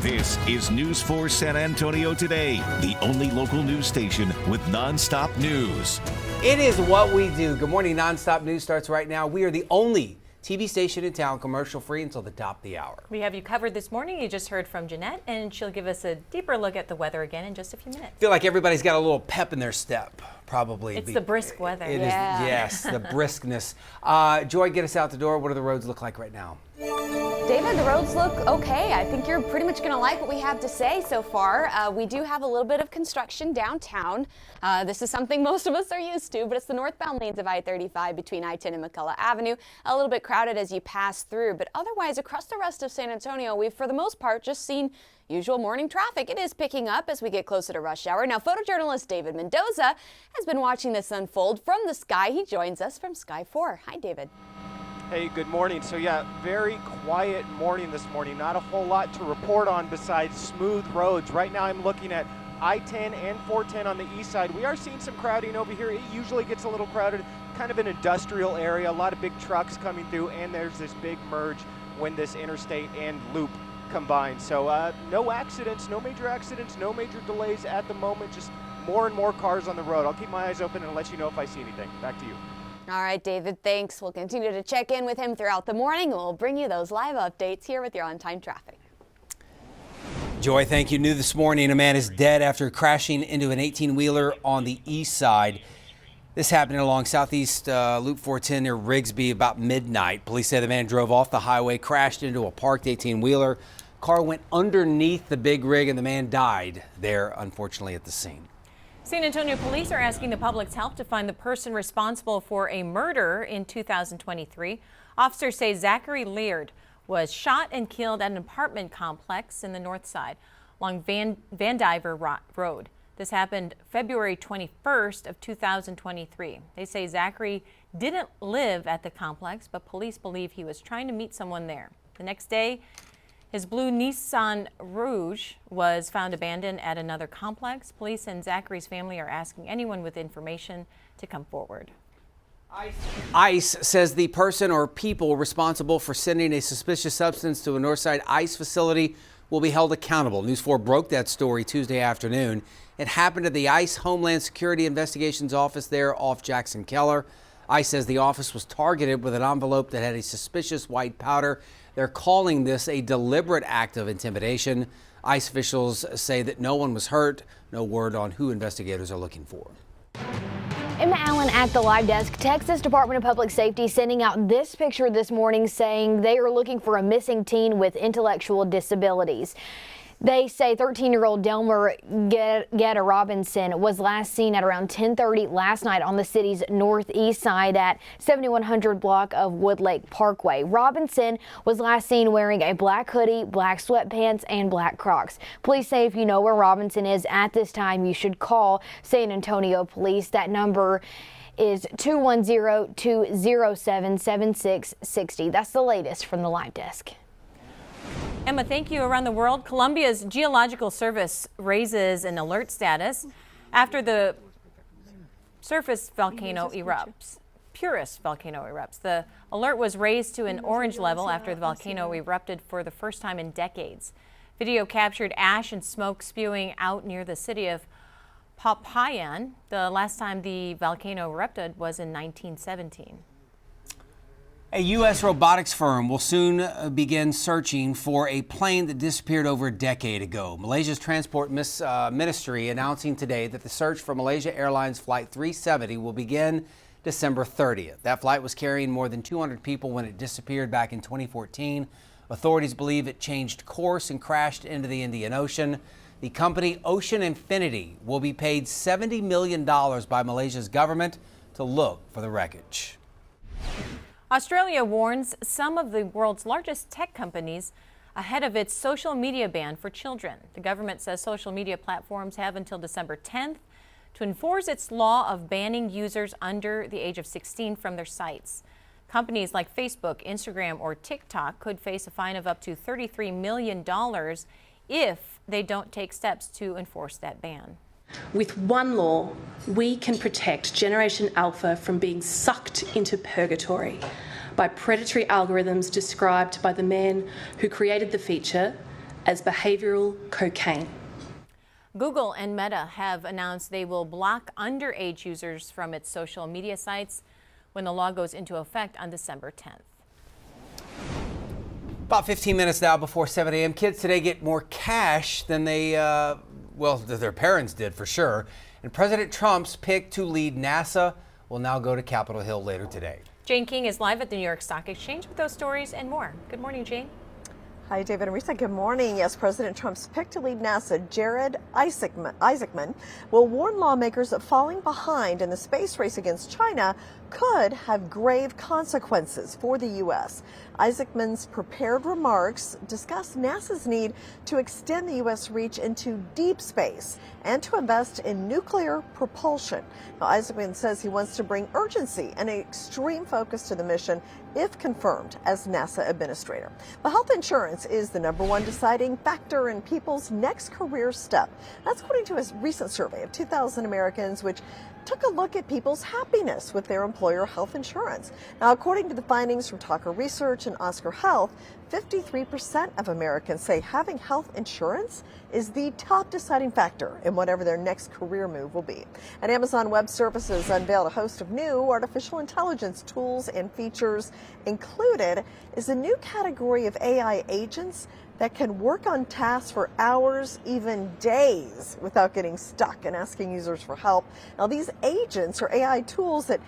This is News 4 San Antonio Today, the only local news station with nonstop news. It is what we do. Good morning. Nonstop news starts right now. We are the only TV station in town commercial free until the top of the hour. We have you covered this morning. You just heard from Jeannette, and she'll give us a deeper look at the weather again in just a few minutes. I feel like everybody's got a little pep in their step, probably. It's the brisk weather. It is, yes, the briskness. Joy, get us out the door. What do the roads look like right now? David, the roads look okay. I think you're pretty much going to like what we have to say so far. We do have a little bit of construction downtown. This is something most of us are used to, but it's the northbound lanes of I-35 between I-10 and McCullough Avenue. A little bit crowded as you pass through, but otherwise across the rest of San Antonio, we've for the most part just seen usual morning traffic. It is picking up as we get closer to rush hour. Now, photojournalist David Mendoza has been watching this unfold from the sky. He joins us from Sky 4. Hi, David. Hey, good morning. So yeah, very quiet morning this morning. Not a whole lot to report on besides smooth roads. Right now I'm looking at I-10 and 410 on the east side. We are seeing some crowding over here. It usually gets a little crowded, kind of an industrial area, a lot of big trucks coming through, and there's this big merge when this interstate and loop combine. So no accidents, no major accidents, no major delays at the moment, just more and more cars on the road. I'll keep my eyes open and let you know if I see anything. Back to you. All right, David, thanks. We'll continue to check in with him throughout the morning. We'll bring you those live updates here with your on-time traffic. Joy, thank you. New this morning, a man is dead after crashing into an 18-wheeler on the east side. This happened along Southeast Loop 410 near Rigsby about midnight. Police say the man drove off the highway, crashed into a parked 18-wheeler. Car went underneath the big rig, and the man died there, unfortunately, at the scene. San Antonio police are asking the public's help to find the person responsible for a murder in 2023. Officers say Zachary Leard was shot and killed at an apartment complex in the north side along Van Diver Road. This happened February 21st of 2023. They say Zachary didn't live at the complex, but police believe he was trying to meet someone there. The next day, his blue Nissan Rouge was found abandoned at another complex. Police and Zachary's family are asking anyone with information to come forward. ICE says the person or people responsible for sending a suspicious substance to a Northside ICE facility will be held accountable. News 4 broke that story Tuesday afternoon. It happened at the ICE Homeland Security Investigations office there off Jackson Keller. ICE says the office was targeted with an envelope that had a suspicious white powder. They're calling this a deliberate act of intimidation. ICE officials say that no one was hurt. No word on who investigators are looking for. Emma Allen at the live desk. Texas Department of Public Safety sending out this picture this morning saying they are looking for a missing teen with intellectual disabilities. They say 13-year-old Delmer Getta Robinson was last seen at around 10:30 last night on the city's northeast side at 7100 block of Woodlake Parkway. Robinson was last seen wearing a black hoodie, black sweatpants, and black Crocs. Police say if you know where Robinson is at this time, you should call San Antonio Police. That number is 210-207-7660. That's the latest from the live desk. Emma, thank you. Around the world, Colombia's Geological Service raises an alert status after the Purus volcano erupts. The alert was raised to an orange level after the volcano erupted for the first time in decades. Video captured ash and smoke spewing out near the city of Popayan. The last time the volcano erupted was in 1917. A U.S. robotics firm will soon begin searching for a plane that disappeared over a decade ago. Malaysia's Transport Ministry announcing today that the search for Malaysia Airlines Flight 370 will begin December 30th. That flight was carrying more than 200 people when it disappeared back in 2014. Authorities believe it changed course and crashed into the Indian Ocean. The company Ocean Infinity will be paid $70 million by Malaysia's government to look for the wreckage. Australia warns some of the world's largest tech companies ahead of its social media ban for children. The government says social media platforms have until December 10th to enforce its law of banning users under the age of 16 from their sites. Companies like Facebook, Instagram, or TikTok could face a fine of up to $33 million if they don't take steps to enforce that ban. With one law, we can protect Generation Alpha from being sucked into purgatory by predatory algorithms described by the man who created the feature as behavioural cocaine. Google and Meta have announced they will block underage users from its social media sites when the law goes into effect on December 10th. About 15 minutes now before 7 a.m. Kids today get more cash than their parents did for sure. And President Trump's pick to lead NASA will now go to Capitol Hill later today. Jane King is live at the New York Stock Exchange with those stories and more. Good morning, Jane. Hi, David and Risa. Good morning. Yes, President Trump's pick to lead NASA, Jared Isaacman, will warn lawmakers that falling behind in the space race against China could have grave consequences for the U.S. Isaacman's prepared remarks discuss NASA's need to extend the U.S. reach into deep space and to invest in nuclear propulsion. Now, Isaacman says he wants to bring urgency and an extreme focus to the mission if confirmed as NASA administrator. But health insurance is the #1 deciding factor in people's next career step. That's according to a recent survey of 2,000 Americans, which took a look at people's happiness with their employer health insurance. Now, according to the findings from Talker Research and Oscar Health, 53% of Americans say having health insurance is the top deciding factor in whatever their next career move will be. And Amazon Web Services unveiled a host of new artificial intelligence tools and features. Included is a new category of AI agents that can work on tasks for hours, even days, without getting stuck and asking users for help. Now, these agents are AI tools that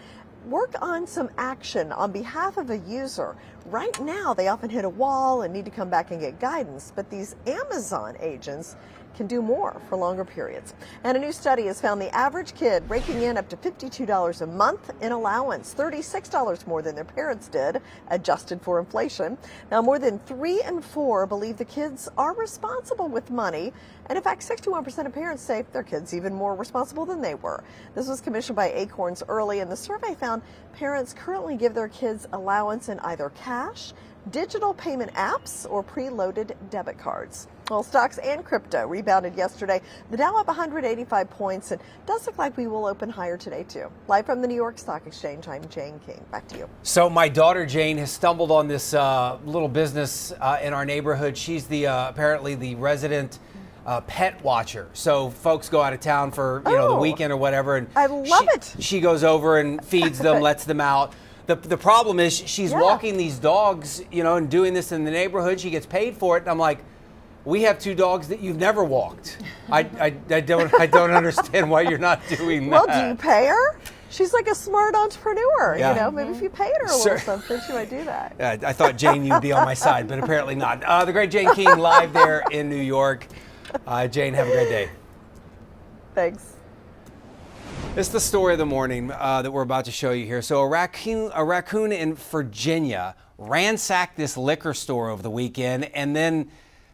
work on some action on behalf of a user. Right now, they often hit a wall and need to come back and get guidance, but these Amazon agents can do more for longer periods. And a new study has found the average kid raking in up to $52 a month in allowance, $36 more than their parents did, adjusted for inflation. Now, more than 3 in 4 believe the kids are responsible with money. And in fact, 61% of parents say their kids even more responsible than they were. This was commissioned by Acorns Early, and the survey found parents currently give their kids allowance in either cash, digital payment apps, or preloaded debit cards. Well, stocks and crypto rebounded yesterday. The Dow up 185 points, and does look like we will open higher today, too. Live from the New York Stock Exchange, I'm Jane King. Back to you. So my daughter Jane has stumbled on this little business in our neighborhood. She's the apparently the resident pet watcher. So folks go out of town for the weekend or whatever, and I love it. She goes over and feeds them, lets them out. The problem is she's walking these dogs, and doing this in the neighborhood. She gets paid for it, and I'm like, we have 2 dogs that you've never walked. I don't understand why you're not doing that. Well, do you pay her? She's like a smart entrepreneur. Maybe if you paid her a little something, she might do that. I thought, Jane, you'd be on my side, but apparently not. The great Jane King live there in New York. Jane, have a great day. Thanks. This is the story of the morning that we're about to show you here. So a raccoon in Virginia ransacked this liquor store over the weekend and then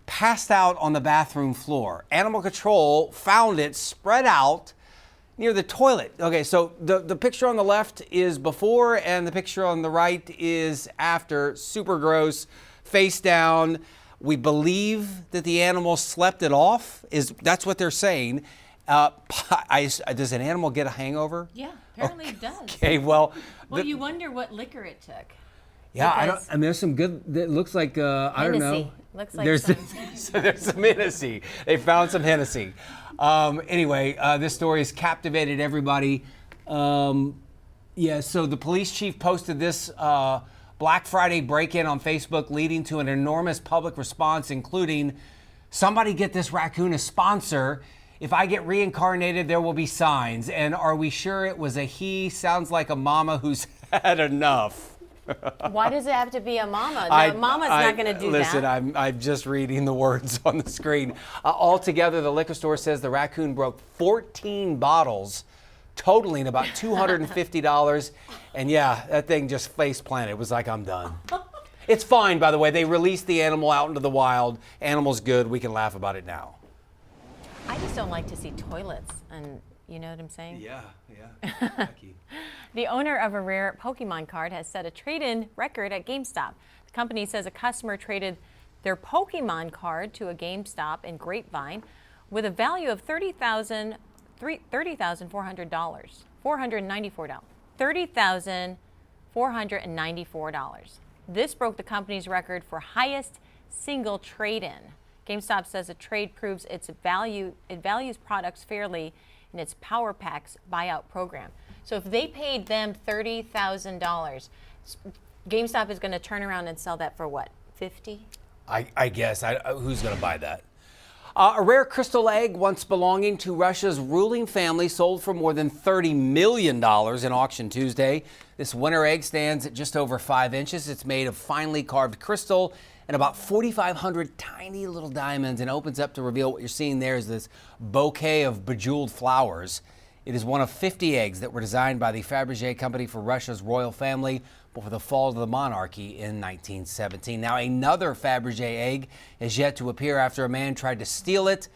passed out on the bathroom floor. Animal control found it spread out near the toilet. Okay, so the picture on the left is before and the picture on the right is after. Super gross, face down. We believe that the animal slept it off. That's what they're saying. Does an animal get a hangover? Yeah, apparently it does. Okay, well. You wonder what liquor it took. Yeah, there's some good. It looks like I don't know. Looks like there's some Hennessy. They found some Hennessy. Anyway, this story has captivated everybody. So the police chief posted this Black Friday break-in on Facebook, leading to an enormous public response, including, somebody get this raccoon a sponsor. If I get reincarnated, there will be signs. And are we sure it was a he? Sounds like a mama who's had enough. Why does it have to be a mama? Mama's not going to do that. Listen, I'm just reading the words on the screen. Altogether, the liquor store says the raccoon broke 14 bottles, totaling about $250. And that thing just face planted. It was like, I'm done. It's fine, by the way. They released the animal out into the wild. Animal's good. We can laugh about it now. I just don't like to see toilets, and you know what I'm saying? Yeah. The owner of a rare Pokemon card has set a trade-in record at GameStop. The company says a customer traded their Pokemon card to a GameStop in Grapevine with a value of $30,494. $30,494. This broke the company's record for highest single trade-in. GameStop says the trade proves it values products fairly in its Power Packs buyout program. So if they paid them $30,000, GameStop is going to turn around and sell that for what, 50? I guess. Who's going to buy that? A rare crystal egg once belonging to Russia's ruling family sold for more than $30 million in auction Tuesday. This winter egg stands at just over 5 inches. It's made of finely carved crystal and about 4,500 tiny little diamonds, and opens up to reveal what you're seeing there is this bouquet of bejeweled flowers. It is one of 50 eggs that were designed by the Fabergé company for Russia's royal family before the fall of the monarchy in 1917. Now, another Fabergé egg is yet to appear after a man tried to steal it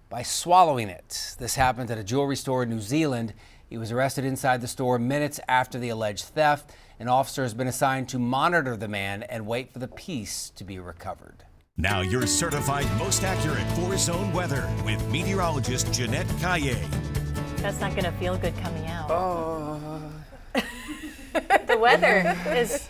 by swallowing it. This happened at a jewelry store in New Zealand. He was arrested inside the store minutes after the alleged theft. An officer has been assigned to monitor the man and wait for the piece to be recovered. Now your certified most accurate 4-zone weather with meteorologist Jeannette Caille. That's not going to feel good coming out. The weather is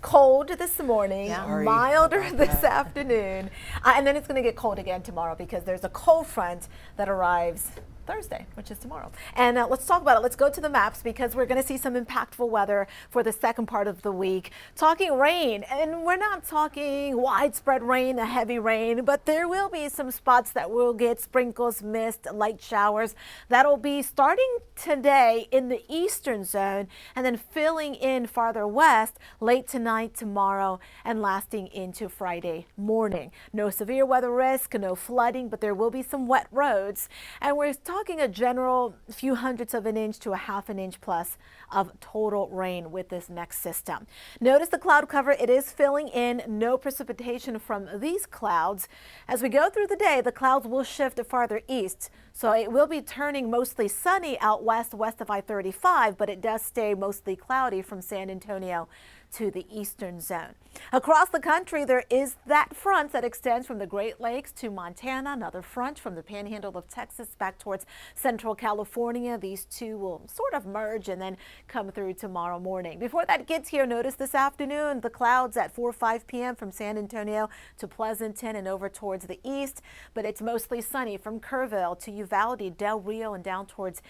cold this morning, Yeah. milder this afternoon, and then it's going to get cold again tomorrow because there's a cold front that arrives Thursday, which is tomorrow. And let's talk about it. Let's go to the maps because we're going to see some impactful weather for the second part of the week. Talking rain, and we're not talking widespread rain, a heavy rain, but there will be some spots that will get sprinkles, mist, light showers. That'll be starting today in the eastern zone and then filling in farther west late tonight, tomorrow, and lasting into Friday morning. No severe weather risk, no flooding, but there will be some wet roads. And we're talking a general few hundredths of an inch to a half an inch plus of total rain with this next system. Notice the cloud cover, it is filling in, no precipitation from these clouds. As we go through the day, the clouds will shift farther east. So it will be turning mostly sunny out west of I-35, but it does stay mostly cloudy from San Antonio to the eastern zone. Across the country, there is that front that extends from the Great Lakes to Montana, another front from the panhandle of Texas back towards central California. These two will sort of merge and then come through tomorrow morning. Before that gets here, notice this afternoon the clouds at 4 or 5 p.m. from San Antonio to Pleasanton and over towards the east, but it's mostly sunny from Kerrville to Uvalde, Del Rio, and down towards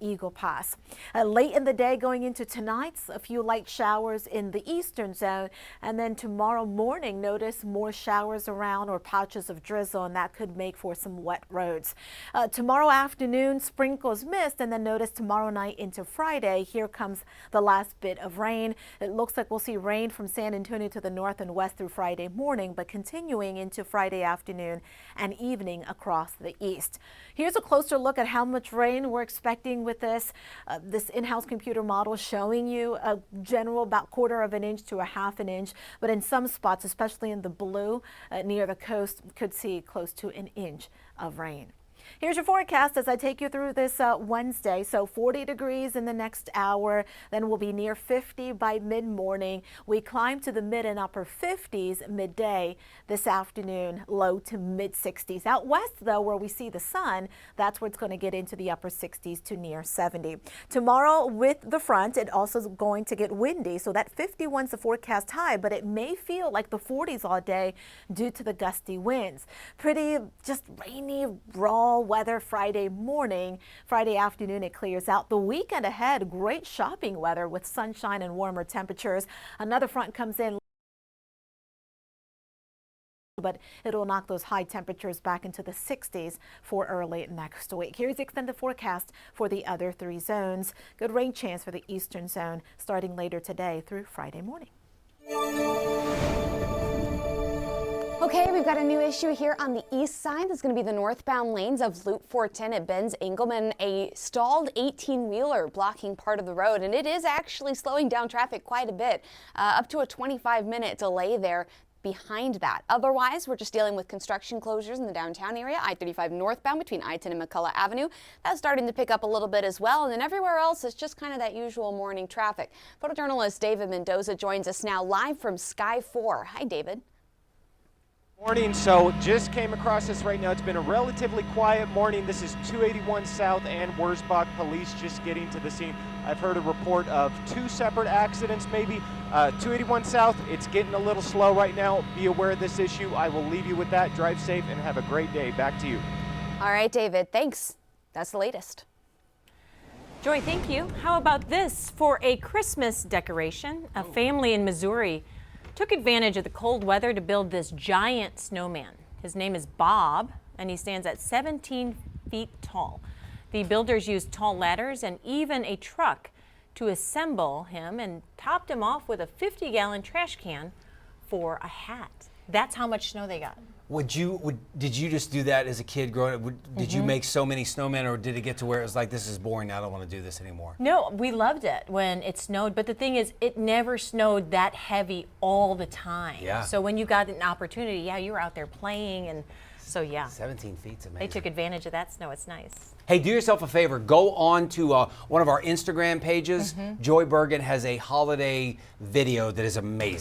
Eagle Pass. Late in the day going into tonight, a few light showers in the eastern zone, and then tomorrow morning notice more showers around or patches of drizzle, and that could make for some wet roads. Tomorrow afternoon, sprinkles, mist, and then notice tomorrow night into Friday, here comes the last bit of rain. It looks like we'll see rain from San Antonio to the north and west through Friday morning, but continuing into Friday afternoon and evening across the east. Here's a closer look at how much rain we're expecting with this. This in-house computer model showing you a general about quarter of an inch to a half an inch, but in some spots, especially in the blue near the coast, could see close to an inch of rain. Here's your forecast as I take you through this Wednesday. So 40 degrees in the next hour, then we'll be near 50 by mid-morning. We climb to the mid and upper 50s midday this afternoon, low to mid-60s. Out west, though, where we see the sun, that's where it's going to get into the upper 60s to near 70. Tomorrow with the front, it also is going to get windy, so that 51's the forecast high, but it may feel like the 40s all day due to the gusty winds. Pretty just rainy, raw weather Friday morning. Friday afternoon it clears out. The weekend ahead, great shopping weather with sunshine and warmer temperatures. Another front comes in, but it'll knock those high temperatures back into the 60s for early next week. Here's the extended forecast for the other 3 zones. Good rain chance for the eastern zone starting later today through Friday morning. Okay, we've got a new issue here on the east side. That's going to be the northbound lanes of Loop 410 at Ben's Engelman. A stalled 18-wheeler blocking part of the road, and it is actually slowing down traffic quite a bit, up to a 25-minute delay there behind that. Otherwise, we're just dealing with construction closures in the downtown area. I-35 northbound between I-10 and McCullough Avenue. That's starting to pick up a little bit as well. And then everywhere else, it's just kind of that usual morning traffic. Photojournalist David Mendoza joins us now live from Sky 4. Hi, David. Morning, so just came across this right now. It's been a relatively quiet morning. This is 281 South and Wurzbach. Police just getting to the scene. I've heard a report of 2 separate accidents, maybe. 281 South, it's getting a little slow right now. Be aware of this issue. I will leave you with that. Drive safe and have a great day. Back to you. All right, David, thanks. That's the latest. Joy, thank you. How about this? For a Christmas decoration, a family in Missouri took advantage of the cold weather to build this giant snowman. His name is Bob, and he stands at 17 feet tall. The builders used tall ladders and even a truck to assemble him and topped him off with a 50-gallon trash can for a hat. That's how much snow they got. Did you just do that as a kid growing up? Did you make so many snowmen, or did it get to where it was like, this is boring, I don't want to do this anymore? No, we loved it when it snowed, but the thing is, it never snowed that heavy all the time. Yeah. So when you got an opportunity, yeah, you were out there playing, and so yeah. 17 feet's amazing. They took advantage of that snow. It's nice. Hey, do yourself a favor. Go on to one of our Instagram pages. Joy Bergen has a holiday video that is amazing.